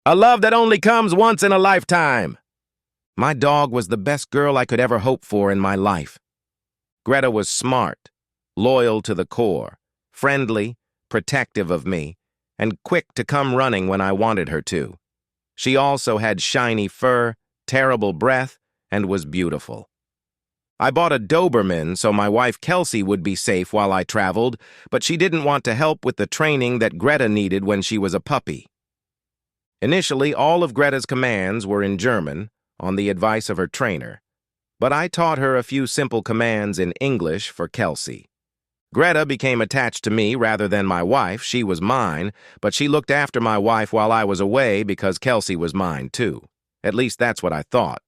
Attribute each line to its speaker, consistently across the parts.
Speaker 1: A love that only comes once in a lifetime. My dog was the best girl I could ever hope for in my life. Greta was smart, loyal to the core, friendly, protective of me, and quick to come running when I wanted her to. She also had shiny fur, terrible breath, and was beautiful. I bought a Doberman so my wife Kelsey would be safe while I traveled, but she didn't want to help with the training that Greta needed when she was a puppy. Initially, all of Greta's commands were in German, on the advice of her trainer, but I taught her a few simple commands in English for Kelsey. Greta became attached to me rather than my wife. She was mine, but she looked after my wife while I was away because Kelsey was mine too. At least that's what I thought.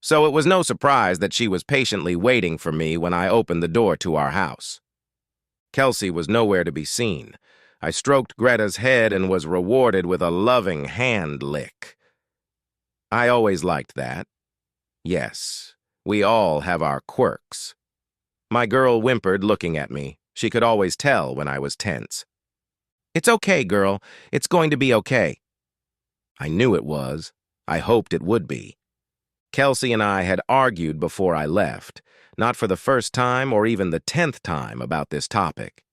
Speaker 1: So it was no surprise that she was patiently waiting for me when I opened the door to our house. Kelsey was nowhere to be seen. I stroked Greta's head and was rewarded with a loving hand lick. I always liked that. Yes, we all have our quirks. My girl whimpered, looking at me. She could always tell when I was tense. "It's okay, girl. It's going to be okay." I knew it was. I hoped it would be. Kelsey and I had argued before I left, not for the first time or even the 10th time about this topic.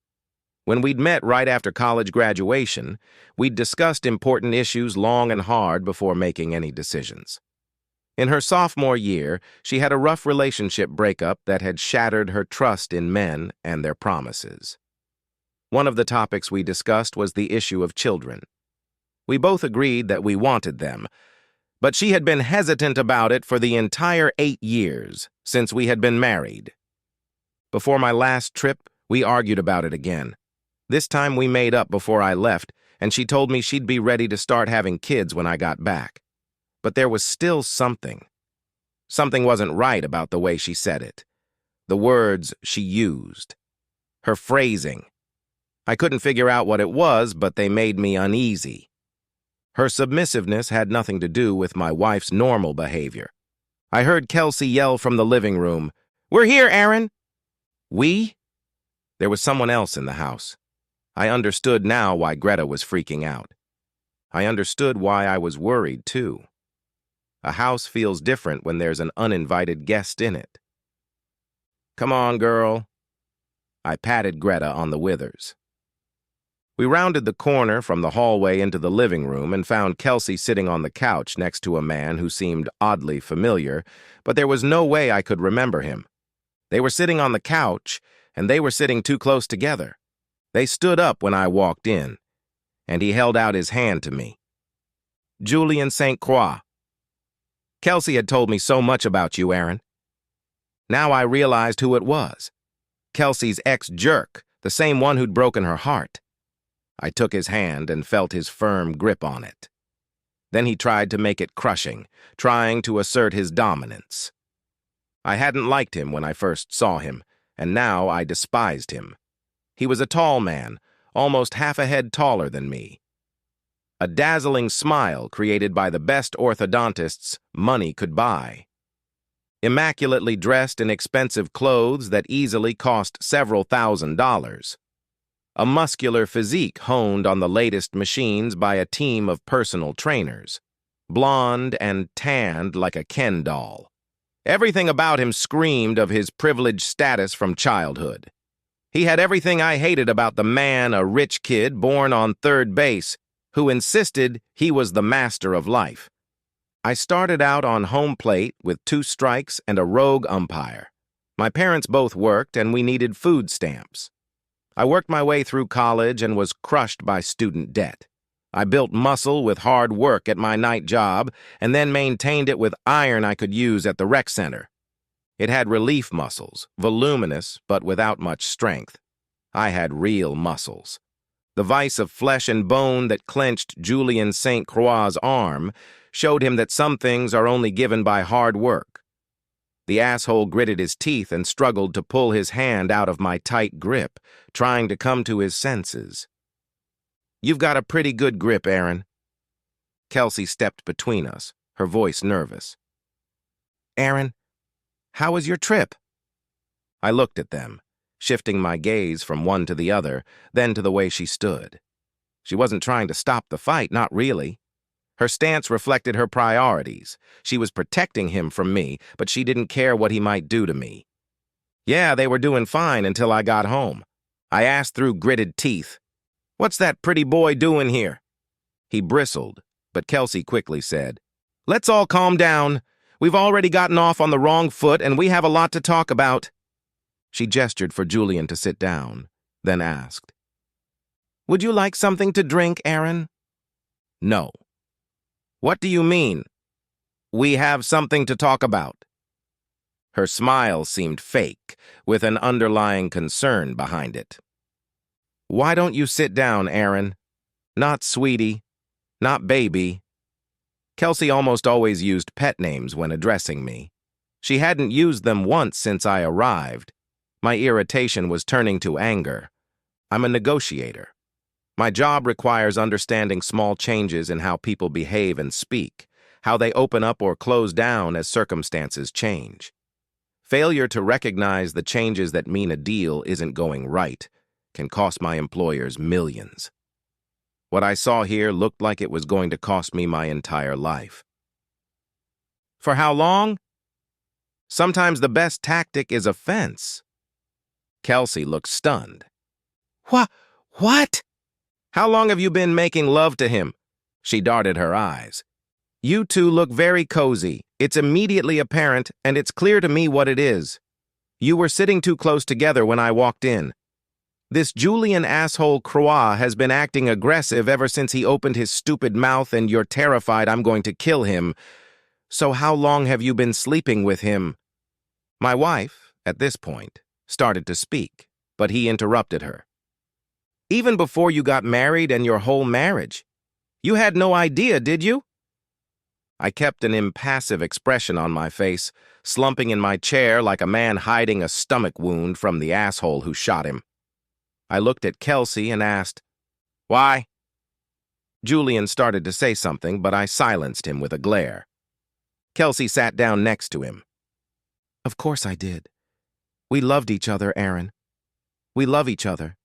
Speaker 1: When we'd met right after college graduation, we'd discussed important issues long and hard before making any decisions. In her sophomore year, she had a rough relationship breakup that had shattered her trust in men and their promises. One of the topics we discussed was the issue of children. We both agreed that we wanted them, but she had been hesitant about it for the entire 8 years since we had been married. Before my last trip, we argued about it again. This time we made up before I left, and she told me she'd be ready to start having kids when I got back. But there was still something. Something wasn't right about the way she said it. The words she used. Her phrasing. I couldn't figure out what it was, but they made me uneasy. Her submissiveness had nothing to do with my wife's normal behavior. I heard Kelsey yell from the living room, "We're here, Aaron!" We? There was someone else in the house. I understood now why Greta was freaking out. I understood why I was worried, too. A house feels different when there's an uninvited guest in it. "Come on, girl." I patted Greta on the withers. We rounded the corner from the hallway into the living room and found Kelsey sitting on the couch next to a man who seemed oddly familiar, but there was no way I could remember him. They were sitting on the couch, and they were sitting too close together. They stood up when I walked in, and he held out his hand to me. "Julian St. Croix. Kelsey had told me so much about you, Aaron." Now I realized who it was. Kelsey's ex-jerk, the same one who'd broken her heart. I took his hand and felt his firm grip on it. Then he tried to make it crushing, trying to assert his dominance. I hadn't liked him when I first saw him, and now I despised him. He was a tall man, almost half a head taller than me. A dazzling smile created by the best orthodontists money could buy. Immaculately dressed in expensive clothes that easily cost several $1,000s. A muscular physique honed on the latest machines by a team of personal trainers. Blonde and tanned like a Ken doll. Everything about him screamed of his privileged status from childhood. He had everything I hated about the man, a rich kid born on third base, who insisted he was the master of life. I started out on home plate with 2 strikes and a rogue umpire. My parents both worked, and we needed food stamps. I worked my way through college and was crushed by student debt. I built muscle with hard work at my night job and then maintained it with iron I could use at the rec center. It had relief muscles, voluminous but without much strength. I had real muscles. The vise of flesh and bone that clenched Julian St. Croix's arm showed him that some things are only given by hard work. The asshole gritted his teeth and struggled to pull his hand out of my tight grip, trying to come to his senses. "You've got a pretty good grip, Aaron." Kelsey stepped between us, her voice nervous. "Aaron, how was your trip?" I looked at them, shifting my gaze from one to the other, then to the way she stood. She wasn't trying to stop the fight, not really. Her stance reflected her priorities. She was protecting him from me, but she didn't care what he might do to me. Yeah, they were doing fine until I got home. I asked through gritted teeth, "What's that pretty boy doing here?" He bristled, but Kelsey quickly said, "Let's all calm down. We've already gotten off on the wrong foot and we have a lot to talk about." She gestured for Julian to sit down, then asked, "Would you like something to drink, Aaron?" "No." "What do you mean? We have something to talk about." Her smile seemed fake, with an underlying concern behind it. "Why don't you sit down, Aaron? Not sweetie, not baby." Kelsey almost always used pet names when addressing me. She hadn't used them once since I arrived. My irritation was turning to anger. I'm a negotiator. My job requires understanding small changes in how people behave and speak, how they open up or close down as circumstances change. Failure to recognize the changes that mean a deal isn't going right can cost my employers millions. What I saw here looked like it was going to cost me my entire life. For how long? Sometimes the best tactic is offense. Kelsey looked stunned. What? How long have you been making love to him?" She darted her eyes. "You two look very cozy. It's immediately apparent, and it's clear to me what it is. You were sitting too close together when I walked in. This Julian asshole Croix has been acting aggressive ever since he opened his stupid mouth, and you're terrified I'm going to kill him. So how long have you been sleeping with him?" My wife, at this point, started to speak, but he interrupted her. "Even before you got married and your whole marriage. You had no idea, did you?" I kept an impassive expression on my face, slumping in my chair like a man hiding a stomach wound from the asshole who shot him. I looked at Kelsey and asked, "Why?" Julian started to say something, but I silenced him with a glare. Kelsey sat down next to him. "Of course I did. We loved each other, Aaron. We love each other.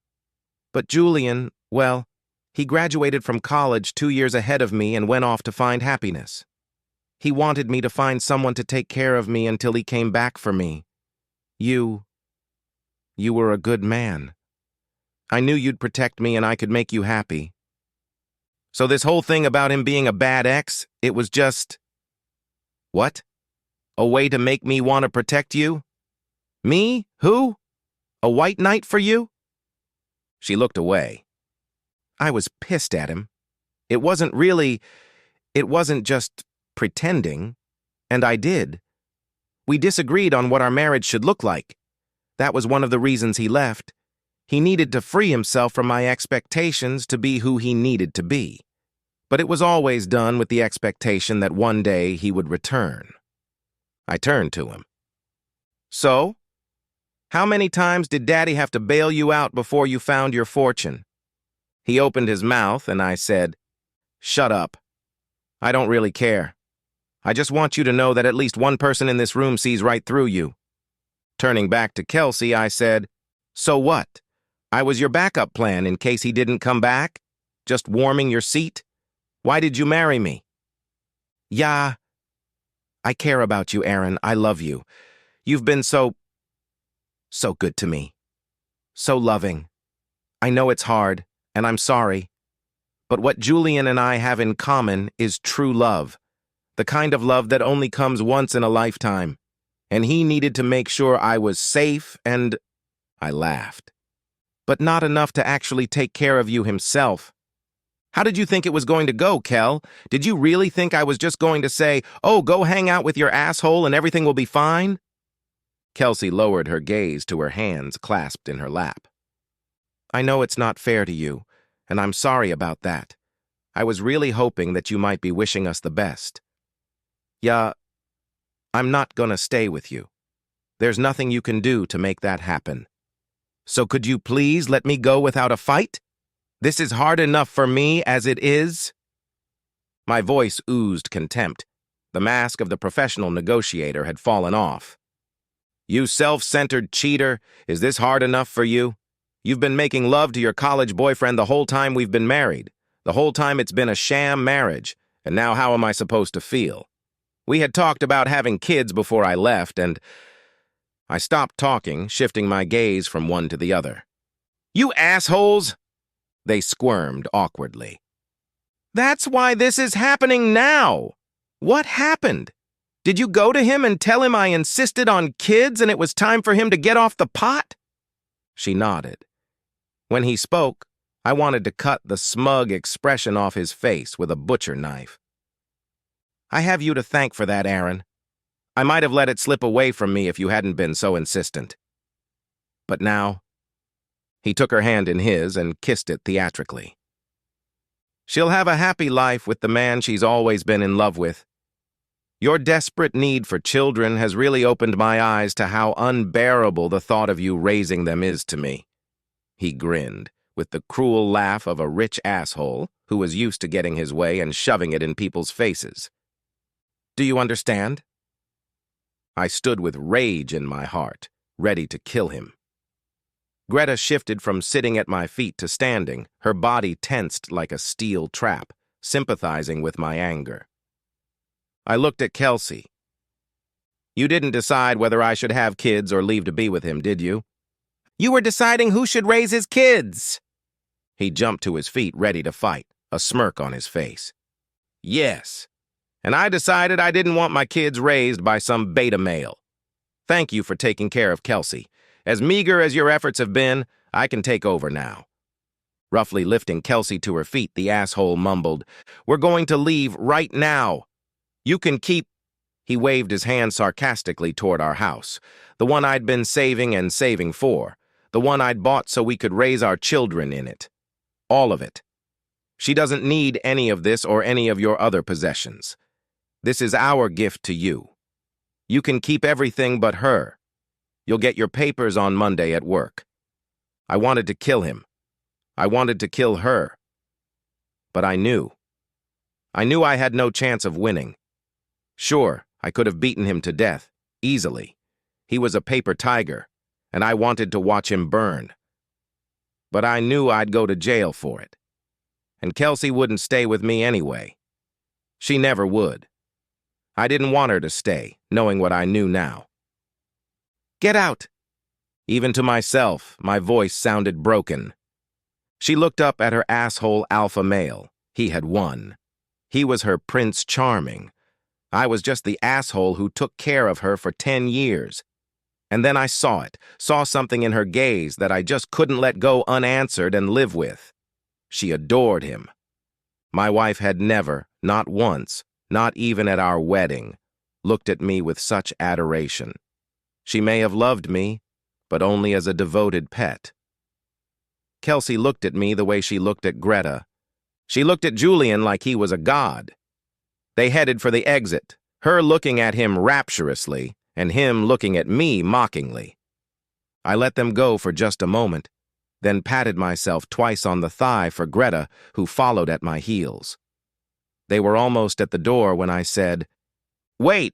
Speaker 1: But Julian, well, he graduated from college 2 years ahead of me and went off to find happiness. He wanted me to find someone to take care of me until he came back for me. You were a good man. I knew you'd protect me and I could make you happy. So this whole thing about him being a bad ex, it was just... What? A way to make me want to protect you? Me? Who? A white knight for you?" She looked away. I was pissed at him. It wasn't just pretending, and I did. We disagreed on what our marriage should look like. That was one of the reasons he left. He needed to free himself from my expectations to be who he needed to be. But it was always done with the expectation that one day he would return. I turned to him. "So? How many times did Daddy have to bail you out before you found your fortune?" He opened his mouth and I said, "Shut up. I don't really care. I just want you to know that at least one person in this room sees right through you." Turning back to Kelsey, I said, "So what? I was your backup plan in case he didn't come back? Just warming your seat? Why did you marry me?" "Yeah, I care about you, Aaron. I love you. You've been so good to me. So loving. I know it's hard, and I'm sorry. But what Julian and I have in common is true love. The kind of love that only comes once in a lifetime. And he needed to make sure I was safe and..." I laughed. "But not enough to actually take care of you himself. How did you think it was going to go, Kel? Did you really think I was just going to say, 'Oh, go hang out with your asshole and everything will be fine'?" Kelsey lowered her gaze to her hands clasped in her lap. "I know it's not fair to you, and I'm sorry about that. I was really hoping that you might be wishing us the best. Yeah, I'm not gonna stay with you. There's nothing you can do to make that happen. So could you please let me go without a fight? This is hard enough for me as it is." My voice oozed contempt. The mask of the professional negotiator had fallen off. "You self-centered cheater, is this hard enough for you? You've been making love to your college boyfriend the whole time we've been married, the whole time it's been a sham marriage, And now how am I supposed to feel? We had talked about having kids before I left, and I stopped talking, shifting my gaze from one to the other. You assholes! They squirmed awkwardly. That's why this is happening now! What happened? Did you go to him and tell him I insisted on kids and it was time for him to get off the pot? She nodded. When he spoke, I wanted to cut the smug expression off his face with a butcher knife. I have you to thank for that, Aaron. I might have let it slip away from me if you hadn't been so insistent. But now, he took her hand in his and kissed it theatrically. She'll have a happy life with the man she's always been in love with. Your desperate need for children has really opened my eyes to how unbearable the thought of you raising them is to me. He grinned, with the cruel laugh of a rich asshole who was used to getting his way and shoving it in people's faces. Do you understand? I stood with rage in my heart, ready to kill him. Greta shifted from sitting at my feet to standing, her body tensed like a steel trap, sympathizing with my anger. I looked at Kelsey. You didn't decide whether I should have kids or leave to be with him, did you? You were deciding who should raise his kids. He jumped to his feet, ready to fight, a smirk on his face. Yes, and I decided I didn't want my kids raised by some beta male. Thank you for taking care of Kelsey. As meager as your efforts have been, I can take over now. Roughly lifting Kelsey to her feet, the asshole mumbled, We're going to leave right now. You can keep... He waved his hand sarcastically toward our house, the one I'd been saving and saving for, the one I'd bought so we could raise our children in it. All of it. She doesn't need any of this or any of your other possessions. This is our gift to you. You can keep everything but her. You'll get your papers on Monday at work. I wanted to kill him. I wanted to kill her. But I knew. I knew I had no chance of winning. Sure, I could have beaten him to death, easily. He was a paper tiger, and I wanted to watch him burn. But I knew I'd go to jail for it. And Kelsey wouldn't stay with me anyway. She never would. I didn't want her to stay, knowing what I knew now. Get out! Even to myself, my voice sounded broken. She looked up at her asshole alpha male. He had won. He was her Prince Charming. I was just the asshole who took care of her for 10 years. And then I saw it, saw something in her gaze that I just couldn't let go unanswered and live with. She adored him. My wife had never, not once, not even at our wedding, looked at me with such adoration. She may have loved me, but only as a devoted pet. Kelsey looked at me the way she looked at Greta. She looked at Julian like he was a god. They headed for the exit, her looking at him rapturously, and him looking at me mockingly. I let them go for just a moment, then patted myself twice on the thigh for Greta, who followed at my heels. They were almost at the door when I said, Wait!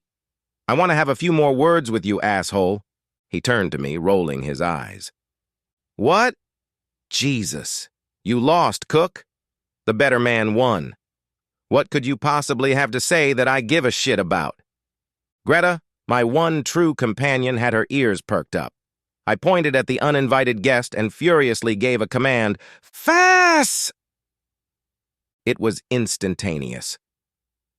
Speaker 1: I want to have a few more words with you, asshole. He turned to me, rolling his eyes. What? Jesus. You lost, Cook. The better man won. What could you possibly have to say that I give a shit about? Greta, my one true companion, had her ears perked up. I pointed at the uninvited guest and furiously gave a command, Fast! It was instantaneous.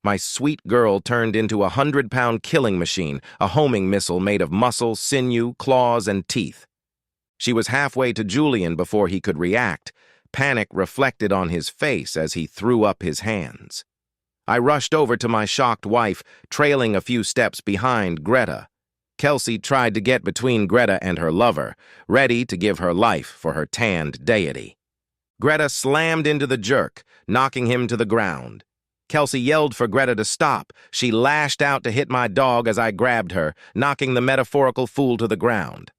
Speaker 1: My sweet girl turned into a 100-pound killing machine, a homing missile made of muscle, sinew, claws, and teeth. She was halfway to Julian before he could react. Panic reflected on his face as he threw up his hands. I rushed over to my shocked wife, trailing a few steps behind Greta. Kelsey tried to get between Greta and her lover, ready to give her life for her tanned deity. Greta slammed into the jerk, knocking him to the ground. Kelsey yelled for Greta to stop. She lashed out to hit my dog as I grabbed her, knocking the metaphorical fool to the ground.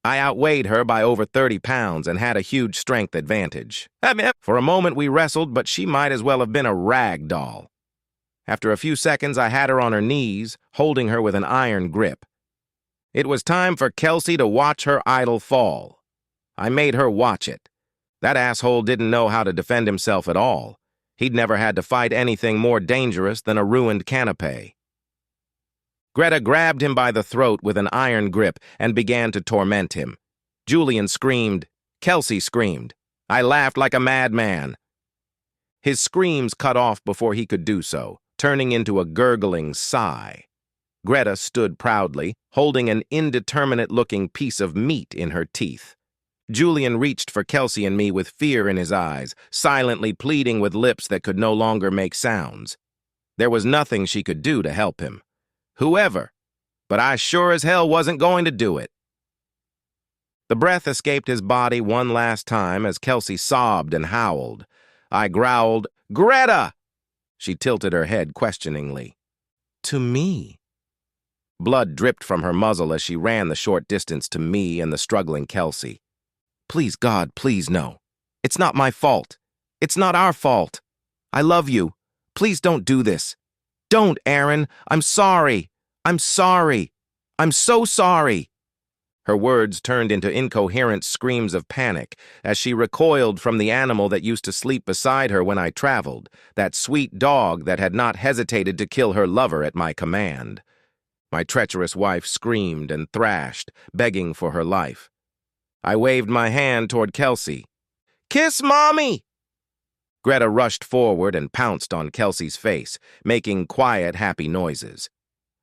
Speaker 1: I outweighed her by over 30 pounds and had a huge strength advantage. For a moment we wrestled, but she might as well have been a rag doll. After a few seconds, I had her on her knees, holding her with an iron grip. It was time for Kelsey to watch her idol fall. I made her watch it. That asshole didn't know how to defend himself at all. He'd never had to fight anything more dangerous than a ruined canapé. Greta grabbed him by the throat with an iron grip and began to torment him. Julian screamed. Kelsey screamed. I laughed like a madman. His screams cut off before he could do so, turning into a gurgling sigh. Greta stood proudly, holding an indeterminate-looking piece of meat in her teeth. Julian reached for Kelsey and me with fear in his eyes, silently pleading with lips that could no longer make sounds. There was nothing she could do to help him. Whoever, but I sure as hell wasn't going to do it. The breath escaped his body one last time as Kelsey sobbed and howled. I growled, "Greta!" She tilted her head questioningly. To me. Blood dripped from her muzzle as she ran the short distance to me and the struggling Kelsey. Please, God, please, no. It's not my fault. It's not our fault. I love you. Please don't do this. Don't, Aaron. I'm sorry. I'm sorry. I'm so sorry. Her words turned into incoherent screams of panic as she recoiled from the animal that used to sleep beside her when I traveled, that sweet dog that had not hesitated to kill her lover at my command. My treacherous wife screamed and thrashed, begging for her life. I waved my hand toward Kelsey. Kiss Mommy! Greta rushed forward and pounced on Kelsey's face, making quiet, happy noises.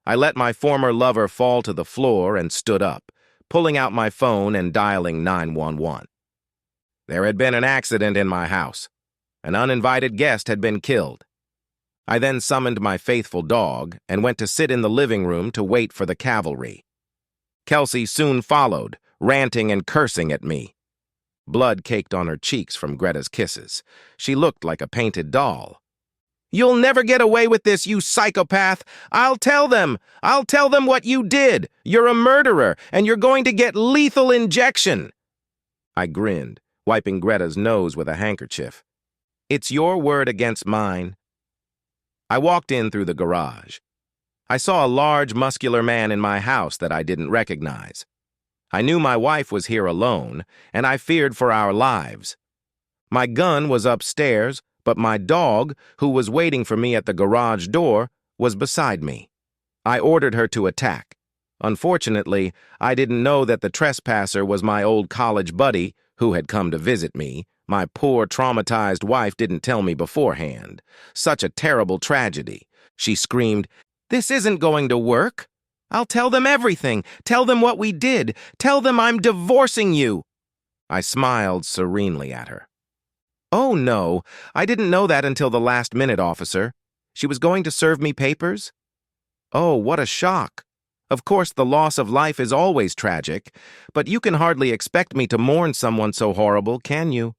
Speaker 1: I let my former lover fall to the floor and stood up, pulling out my phone and dialing 911. There had been an accident in my house. An uninvited guest had been killed. I then summoned my faithful dog and went to sit in the living room to wait for the cavalry. Kelsey soon followed, ranting and cursing at me. Blood caked on her cheeks from Greta's kisses. She looked like a painted doll. You'll never get away with this, you psychopath! I'll tell them! I'll tell them what you did! You're a murderer, and you're going to get lethal injection! I grinned, wiping Greta's nose with a handkerchief. It's your word against mine. I walked in through the garage. I saw a large, muscular man in my house that I didn't recognize. I knew my wife was here alone, and I feared for our lives. My gun was upstairs, but my dog, who was waiting for me at the garage door, was beside me. I ordered her to attack. Unfortunately, I didn't know that the trespasser was my old college buddy who had come to visit me. My poor, traumatized wife didn't tell me beforehand. Such a terrible tragedy. She screamed, "This isn't going to work. I'll tell them everything. Tell them what we did. Tell them I'm divorcing you." I smiled serenely at her. Oh, no, I didn't know that until the last minute, officer. She was going to serve me papers? Oh, what a shock. Of course, the loss of life is always tragic, but you can hardly expect me to mourn someone so horrible, can you?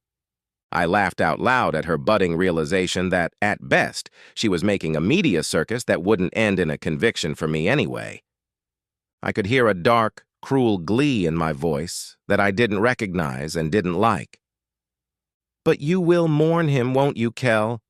Speaker 1: I laughed out loud at her budding realization that, at best, she was making a media circus that wouldn't end in a conviction for me anyway. I could hear a dark, cruel glee in my voice that I didn't recognize and didn't like. But you will mourn him, won't you, Kel?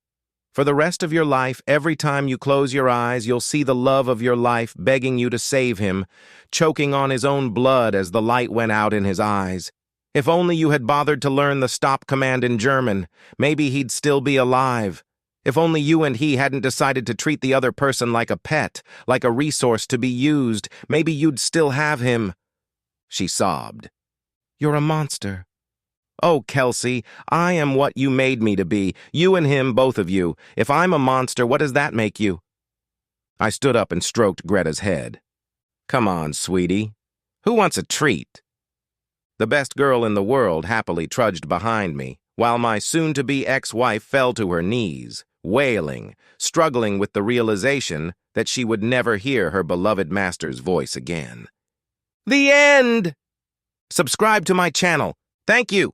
Speaker 1: For the rest of your life, every time you close your eyes, you'll see the love of your life begging you to save him, choking on his own blood as the light went out in his eyes. If only you had bothered to learn the stop command in German, maybe he'd still be alive. If only you and he hadn't decided to treat the other person like a pet, like a resource to be used, maybe you'd still have him. She sobbed. You're a monster. Oh, Kelsey, I am what you made me to be. You and him, both of you. If I'm a monster, what does that make you? I stood up and stroked Greta's head. Come on, sweetie. Who wants a treat? The best girl in the world happily trudged behind me, while my soon-to-be ex-wife fell to her knees, wailing, struggling with the realization that she would never hear her beloved master's voice again. The end! Subscribe to my channel. Thank you.